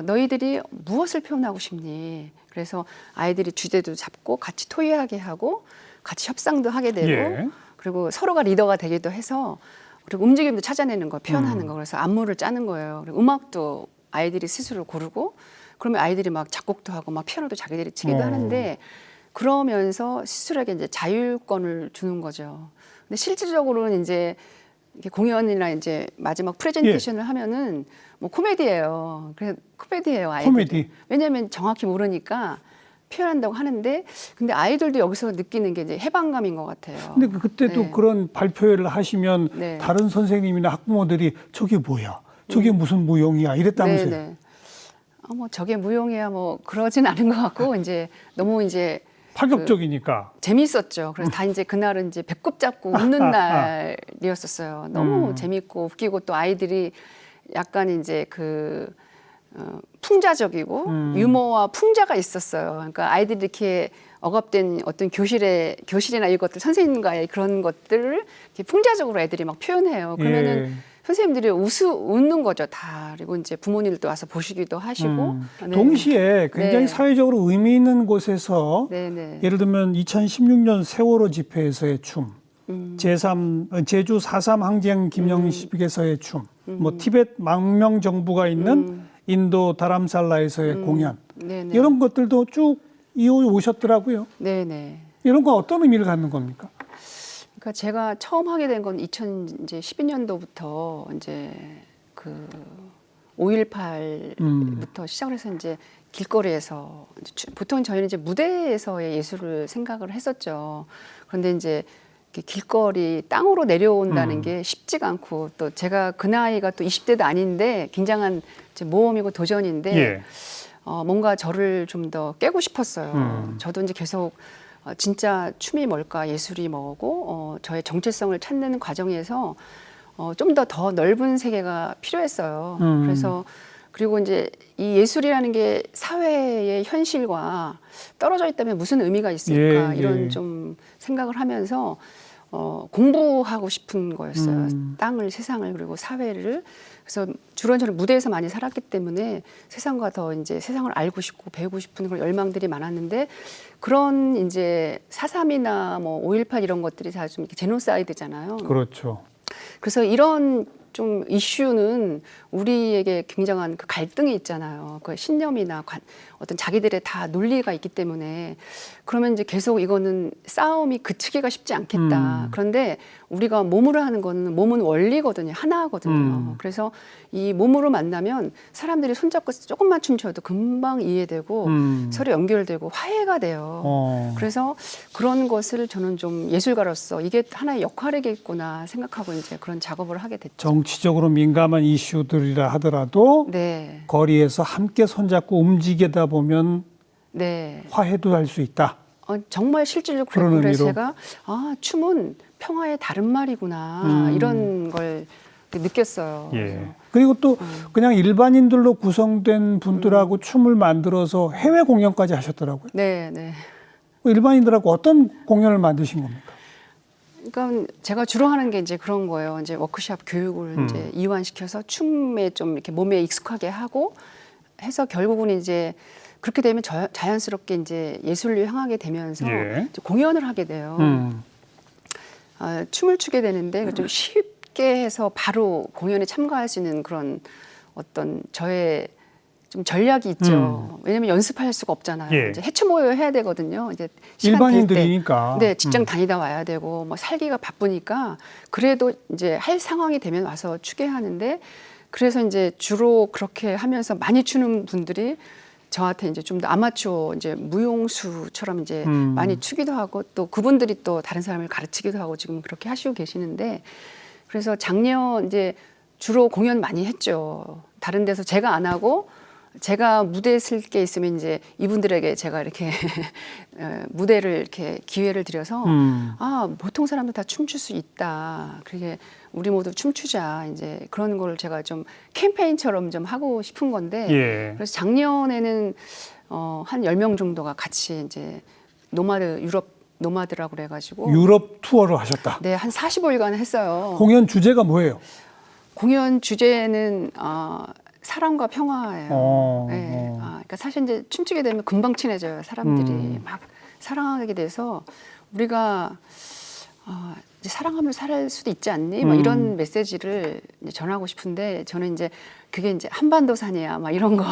너희들이 무엇을 표현하고 싶니? 그래서 아이들이 주제도 잡고 같이 토의하게 하고 같이 협상도 하게 되고 예. 그리고 서로가 리더가 되기도 해서 그리고 움직임도 찾아내는 거, 표현하는 거. 그래서 안무를 짜는 거예요. 그리고 음악도 아이들이 스스로 고르고 그러면 아이들이 막 작곡도 하고 막 피아노도 자기들이 치기도 하는데 그러면서 스스로에게 이제 자율권을 주는 거죠. 근데 실질적으로는 이제 이렇게 공연이나 이제 마지막 프레젠테이션을 하면은 뭐 코미디예요. 그래서 코미디예요, 아이들이. 코미디. 왜냐하면 정확히 모르니까 표현한다고 하는데 근데 아이들도 여기서 느끼는 게 이제 해방감인 것 같아요. 근데 그때도 네. 그런 발표회를 하시면 네. 다른 선생님이나 학부모들이 저게 뭐야? 저게 무슨 무용이야? 이랬다면서요. 네네. 뭐 저게 무용이야 뭐 그러진 않은 것 같고 이제 너무 이제 파격적이니까. 재밌었죠. 그래서 다 이제 그날은 이제 배꼽 잡고 웃는 날이었었어요. 너무 재밌고 웃기고 또 아이들이 약간 이제 풍자적이고 유머와 풍자가 있었어요. 그러니까 아이들이 이렇게 억압된 어떤 교실이나 이것들 선생님과의 그런 것들을 이렇게 풍자적으로 애들이 막 표현해요. 그러면은 예. 선생님들이 웃는 거죠, 다. 그리고 이제 부모님들도 와서 보시기도 하시고. 네. 동시에 굉장히 네. 사회적으로 의미 있는 곳에서 네네. 예를 들면 2016년 세월호 집회에서의 춤, 제주 4.3 항쟁 기념식에서의 춤, 뭐 티벳 망명 정부가 있는 인도 다람살라에서의 공연 네네. 이런 것들도 쭉 이어오셨더라고요. 네네. 이런 건 어떤 의미를 갖는 겁니까? 그러니까 제가 처음 하게 된 건 2012년도부터 이제 그 5.18부터 시작을 해서 이제 길거리에서 보통 저희는 이제 무대에서의 예술을 생각을 했었죠. 그런데 이제 길거리 땅으로 내려온다는 게 쉽지가 않고 또 제가 그 나이가 또 20대도 아닌데 굉장한 이제 모험이고 도전인데 예. 뭔가 저를 좀 더 깨고 싶었어요. 저도 이제 계속 진짜 춤이 뭘까, 예술이 뭐고, 저의 정체성을 찾는 과정에서 좀 더 넓은 세계가 필요했어요. 그래서 그리고 이제 이 예술이라는 게 사회의 현실과 떨어져 있다면 무슨 의미가 있을까 예, 이런 예. 좀 생각을 하면서 공부하고 싶은 거였어요. 땅을, 세상을 그리고 사회를. 그래서 주로 저는 무대에서 많이 살았기 때문에 세상과 더 이제 세상을 알고 싶고 배우고 싶은 그런 열망들이 많았는데 그런 이제 4.3이나 뭐 5.18 이런 것들이 다 좀 이렇게 제노사이드잖아요. 그렇죠. 그래서 이런 좀 이슈는 우리에게 굉장한 그 갈등이 있잖아요. 그 신념이나 어떤 자기들의 다 논리가 있기 때문에 그러면 이제 계속 이거는 싸움이 그치기가 쉽지 않겠다. 그런데 우리가 몸으로 하는 거는 몸은 원리거든요. 하나거든요. 그래서 이 몸으로 만나면 사람들이 손잡고 조금만 춤춰도 금방 이해되고 서로 연결되고 화해가 돼요. 그래서 그런 것을 저는 좀 예술가로서 이게 하나의 역할이겠구나 생각하고 이제 그런 작업을 하게 됐죠. 정치적으로 민감한 이슈들이라 하더라도 네. 거리에서 함께 손잡고 움직이다 보면 네. 화해도 할 수 있다. 정말 실질적으로 그런 그래서 의미로. 제가 춤은 평화의 다른 말이구나 이런 걸 느꼈어요. 예. 그리고 또 그냥 일반인들로 구성된 분들하고 춤을 만들어서 해외 공연까지 하셨더라고요. 네, 네. 일반인들하고 어떤 공연을 만드신 겁니까? 그러니까 제가 주로 하는 게 이제 그런 거예요. 이제 워크숍 교육을 이제 이완시켜서 춤에 좀 이렇게 몸에 익숙하게 하고 해서 결국은 이제 그렇게 되면 자연스럽게 이제 예술로 향하게 되면서 예. 이제 공연을 하게 돼요. 춤을 추게 되는데 좀 쉽게 해서 바로 공연에 참가할 수 있는 그런 어떤 저의 좀 전략이 있죠. 왜냐하면 연습할 수가 없잖아요. 예. 이제 해체 모여 해야 되거든요. 이제 시간 될 때. 일반인들이니까. 네, 직장 다니다 와야 되고 뭐 살기가 바쁘니까 그래도 이제 할 상황이 되면 와서 추게 하는데 그래서 이제 주로 그렇게 하면서 많이 추는 분들이 저한테 이제 좀 더 아마추어 이제 무용수처럼 이제 많이 추기도 하고 또 그분들이 또 다른 사람을 가르치기도 하고 지금 그렇게 하시고 계시는데 그래서 작년 이제 주로 공연 많이 했죠. 다른 데서 제가 안 하고 제가 무대에 쓸 게 있으면 이제 이분들에게 제가 이렇게 무대를 이렇게 기회를 드려서 보통 사람들 다 춤출 수 있다. 그게 우리 모두 춤추자. 이제 그런 걸 제가 좀 캠페인처럼 좀 하고 싶은 건데 예. 그래서 작년에는 한 10명 정도가 같이 이제 유럽 노마드라고 그래가지고 유럽 투어를 하셨다. 네, 한 45일간 했어요. 공연 주제가 뭐예요? 공연 주제는 사랑과 평화예요. 네. 그러니까 사실 이제 춤추게 되면 금방 친해져요. 사람들이 막 사랑하게 돼서 우리가 이제 사랑하며 살 수도 있지 않니? 막 이런 메시지를 이제 전하고 싶은데 저는 이제 그게 이제 한반도산이야, 막 이런 거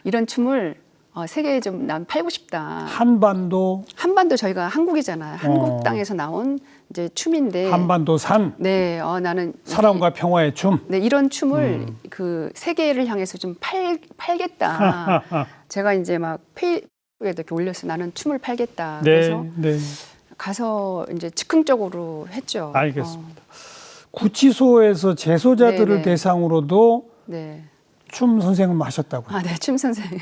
이런 춤을 세계에 좀 난 팔고 싶다. 한반도 저희가 한국이잖아요. 한국 땅에서 나온 이제 춤인데. 한반도산. 네, 나는 사랑과 평화의 춤. 네, 이런 춤을 그 세계를 향해서 좀 팔겠다. 제가 이제 막 페이스북에도 이렇게 올렸어요. 나는 춤을 팔겠다. 그래서 네. 가서 이제 즉흥적으로 했죠. 알겠습니다. 구치소에서 재소자들을 네. 대상으로도 네. 춤 선생님 하셨다고요. 네, 춤 선생님.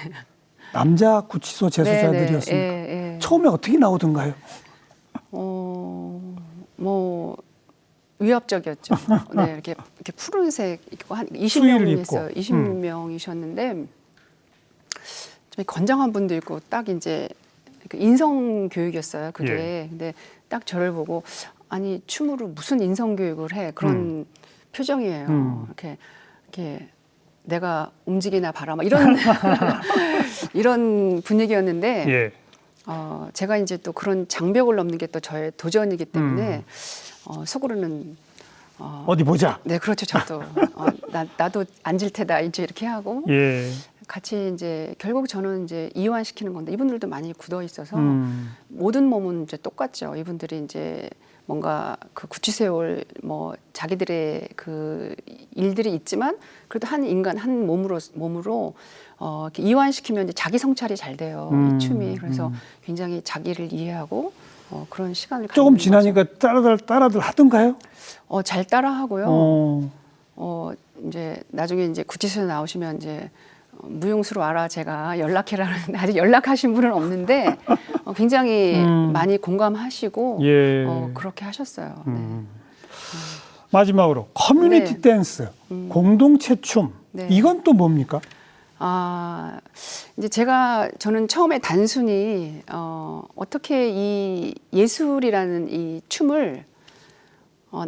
남자 구치소 재소자들이었습니까? 네. 처음에 어떻게 나오던가요? 뭐 위압적이었죠. 네, 이렇게 푸른색 입고 한 수의를 20명 입고. 있어요. 20명이셨는데 좀 건장한 분도 있고 딱 이제 그 인성 교육이었어요. 그게. 예. 근데 딱 저를 보고 아니 춤으로 무슨 인성 교육을 해 그런 표정이에요. 이렇게 내가 움직이나 봐라 막 이런 이런 분위기였는데 예. 제가 이제 또 그런 장벽을 넘는 게 또 저의 도전이기 때문에 속으로는 어디 보자. 네, 그렇죠. 저도 나도 앉을 테다 이제 이렇게 하고 예. 같이 이제 결국 저는 이제 이완시키는 건데 이분들도 많이 굳어 있어서 모든 몸은 이제 똑같죠. 이분들이 이제 뭔가 그 구치세월 뭐 자기들의 그 일들이 있지만 그래도 한 인간 한 몸으로 이렇게 이완시키면 이제 자기 성찰이 잘 돼요. 이 춤이 그래서 굉장히 자기를 이해하고 그런 시간을 조금 갖는 지나니까 따라들 하던가요? 거죠. 잘 따라하고요. 이제 나중에 이제 구치소에 나오시면 이제 무용수로 와라 제가 연락해라는 아직 연락하신 분은 없는데 굉장히 많이 공감하시고 예. 그렇게 하셨어요. 네. 마지막으로 커뮤니티 네. 댄스, 공동체 춤. 네. 이건 또 뭡니까? 이제 저는 처음에 단순히 어떻게 이 예술이라는 이 춤을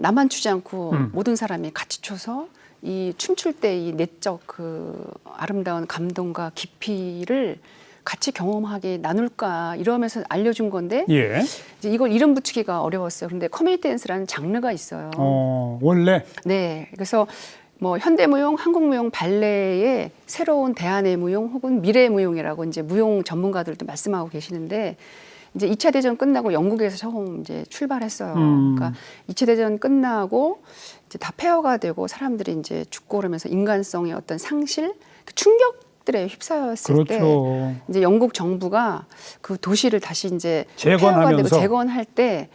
나만 추지 않고 모든 사람이 같이 춰서 이 춤출 때 이 내적 그 아름다운 감동과 깊이를 같이 경험하게 나눌까 이러면서 알려준 건데 예. 이제 이걸 이름 붙이기가 어려웠어요. 그런데 커뮤니티 댄스라는 장르가 있어요. 원래 네, 그래서 뭐 현대무용, 한국무용, 발레의 새로운 대안의 무용 혹은 미래 무용이라고 이제 무용 전문가들도 말씀하고 계시는데 이제 2차 대전 끝나고 영국에서 처음 이제 출발했어요. 그러니까 2차 대전 끝나고 이제 다 폐허가 되고 사람들이 이제 죽고 그러면서 인간성의 어떤 상실, 그 충격들에 휩싸였을 때 그렇죠. 이제 영국 정부가 그 도시를 다시 이제 재건하면서. 폐허가 되고 재건할 때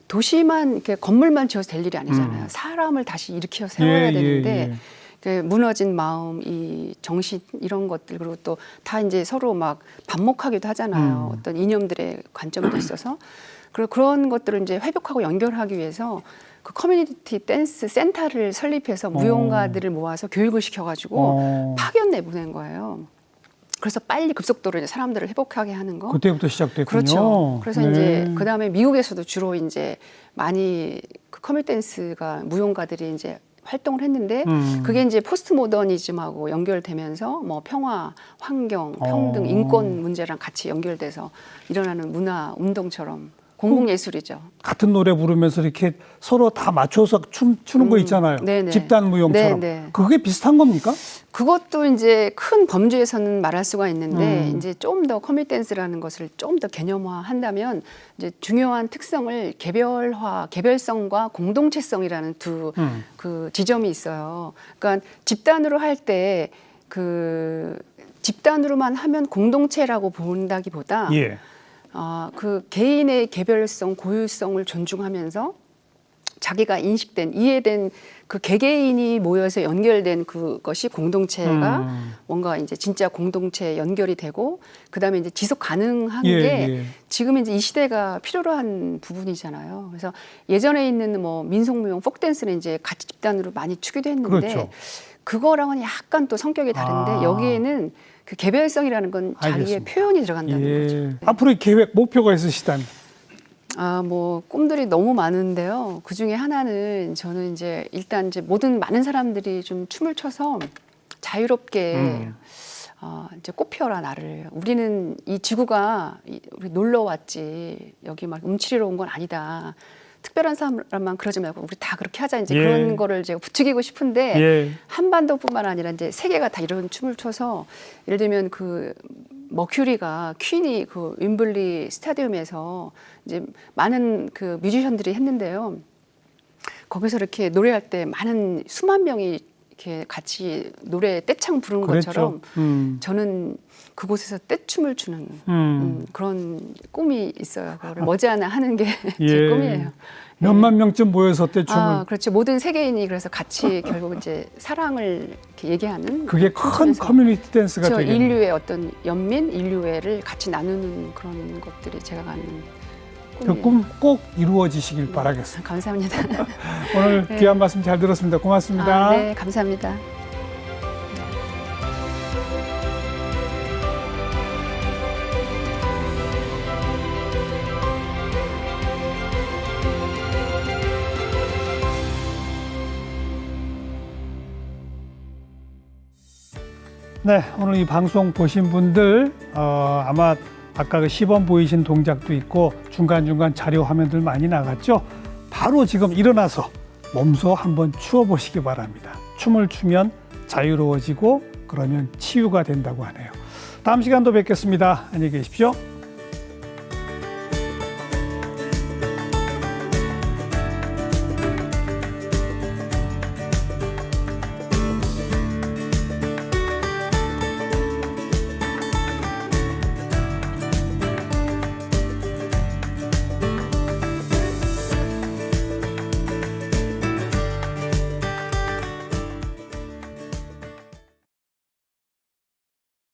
도시만 이렇게 건물만 지어서 될 일이 아니잖아요. 사람을 다시 일으켜 세워야 되는데 그 무너진 마음, 이 정신 이런 것들 그리고 또 다 이제 서로 막 반목하기도 하잖아요. 어떤 이념들의 관점도 있어서 그리고 그런 것들을 이제 회복하고 연결하기 위해서 그 커뮤니티 댄스 센터를 설립해서 무용가들을 모아서 교육을 시켜가지고 파견 내보낸 거예요. 그래서 빨리 급속도로 이제 사람들을 회복하게 하는 거. 그때부터 시작됐군요. 그렇죠. 그래서 네. 이제 그 다음에 미국에서도 주로 이제 많이 그 커뮤니티 댄스가 무용가들이 이제 활동을 했는데 그게 이제 포스트 모더니즘하고 연결되면서 뭐 평화, 환경, 평등, 인권 문제랑 같이 연결돼서 일어나는 문화 운동처럼 공공예술이죠. 같은 노래 부르면서 이렇게 서로 다 맞춰서 춤추는 거 있잖아요. 네네. 집단 무용처럼. 네네. 그게 비슷한 겁니까? 그것도 이제 큰 범주에서는 말할 수가 있는데 이제 좀 더 커뮤니티 댄스라는 것을 좀 더 개념화한다면 이제 중요한 특성을 개별화, 개별성과 공동체성이라는 두 그 지점이 있어요. 그러니까 집단으로 할 때 그 집단으로만 하면 공동체라고 본다기보다 예. 그 개인의 개별성, 고유성을 존중하면서 자기가 인식된, 이해된 그 개개인이 모여서 연결된 그것이 공동체가 뭔가 이제 진짜 공동체 연결이 되고 그다음에 이제 지속 가능한 게 지금 이제 이 시대가 필요로 한 부분이잖아요. 그래서 예전에 있는 뭐 민속무용, 폭댄스는 이제 같이 집단으로 많이 추기도 했는데 그렇죠. 그거랑은 약간 또 성격이 다른데 여기에는 그 개별성이라는 건 자기의 알겠습니다. 표현이 들어간다는 거죠. 네. 앞으로의 계획, 목표가 있으시다면? 뭐 꿈들이 너무 많은데요. 그 중에 하나는 저는 이제 일단 이제 모든 많은 사람들이 좀 춤을 춰서 자유롭게 이제 꽃피워라 나를. 우리는 이 지구가 우리 놀러 왔지 여기 막 움츠리러 온 건 아니다. 특별한 사람만 그러지 말고 우리 다 그렇게 하자 이제 그런 거를 제가 부추기고 싶은데 한반도뿐만 아니라 이제 세계가 다 이런 춤을 춰서 예를 들면 그 머큐리가 퀸이 그 윈블리 스타디움에서 이제 많은 그 뮤지션들이 했는데요. 거기서 이렇게 노래할 때 많은 수만 명이 이렇게 같이 노래 떼창 부르는 것처럼 저는 그곳에서 떼춤을 추는 그런 꿈이 있어요. 그거를 머지않아 하는 게 제 꿈이에요. 몇만 명쯤 모여서 떼춤을. 그렇죠. 모든 세계인이 그래서 같이 결국 이제 사랑을 이렇게 얘기하는. 그게 큰 커뮤니티 댄스가 그렇죠. 되겠네요. 인류의 어떤 연민, 인류애를 같이 나누는 그런 것들이 제가 갖는 꿈이에요. 그 꿈 꼭 이루어지시길 바라겠습니다. 감사합니다. 오늘 귀한 말씀 잘 들었습니다. 고맙습니다. 네, 감사합니다. 네, 오늘 이 방송 보신 분들 아마 아까 그 시범 보이신 동작도 있고 중간중간 자료 화면들 많이 나갔죠? 바로 지금 일어나서 몸소 한번 추어보시기 바랍니다. 춤을 추면 자유로워지고 그러면 치유가 된다고 하네요. 다음 시간도 뵙겠습니다. 안녕히 계십시오.